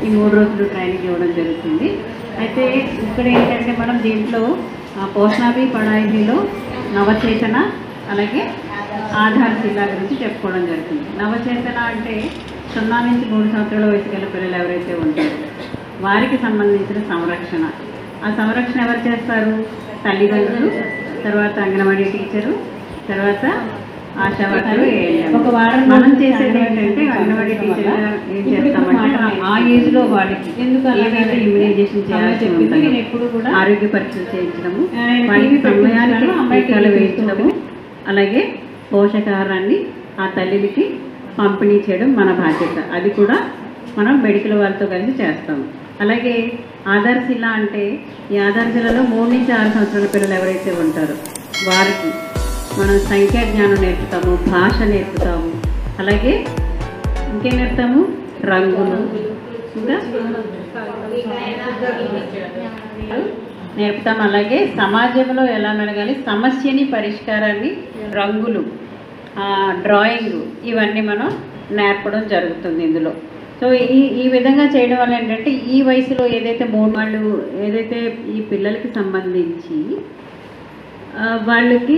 ఈ 3 రోజులు ట్రైనింగ్ ఇవ్వడం జరుగుతుంది. అయితే ఇక్కడ ఏంటంటే మనం దీంట్లో పోషణాభి పడాయిలో నవచేతన అలాగే ఆధారశిల గురించి చెప్పుకోవడం జరుగుతుంది. నవచేతన అంటే 0 నుంచి 3 సంవత్సరాల వయసు గల పిల్లలు ఎవరైతే ఉంటారో వారికి సంబంధించిన సంరక్షణ. ఆ సంరక్షణ ఎవరు చేస్తారు? తల్లిదండ్రులు, తర్వాత అంగన్వాడీ టీచరు, తర్వాత ఆశా వర్కరు, ఒక వారం మనం చేసేది ఏంటంటే అంగన్వాడీ టీచర్ ఏం చేస్తామంటే ఆ ఏజ్లో వాళ్ళకి ఏవైతే ఇమ్యునైజేషన్ చేయాల్సి ఉంటుంది, ఎప్పుడు కూడా ఆరోగ్య పరీక్షలు చేయించడము, వాళ్ళకి సమయానికి టీకాలు వేయించడము, అలాగే పోషకాహారాన్ని ఆ తల్లికి పంపిణీ చేయడం మన బాధ్యత. అది కూడా మనం మెడికల్ వాళ్ళతో కలిసి చేస్తాము. అలాగే ఆధారశిల అంటే ఈ ఆధారశిలలో 3 నుంచి 6 సంవత్సరాల పిల్లలు ఎవరైతే ఉంటారో వారికి మనం సంఖ్యా జ్ఞానం నేర్పుతాము, భాష నేర్పుతాము, అలాగే ఇంకేం నేర్పుతాము? రంగులు ఇంకా నేర్పుతాం. అలాగే సమాజంలో ఎలా మెలగాలి, సమస్యని పరిష్కారాన్ని, రంగులు, డ్రాయింగ్, ఇవన్నీ మనం నేర్పడం జరుగుతుంది ఇందులో. సో ఈ విధంగా చేయడం వల్ల ఏంటంటే ఈ వయసులో ఏదైతే వాళ్ళు ఏదైతే ఈ పిల్లలకి సంబంధించి వాళ్ళకి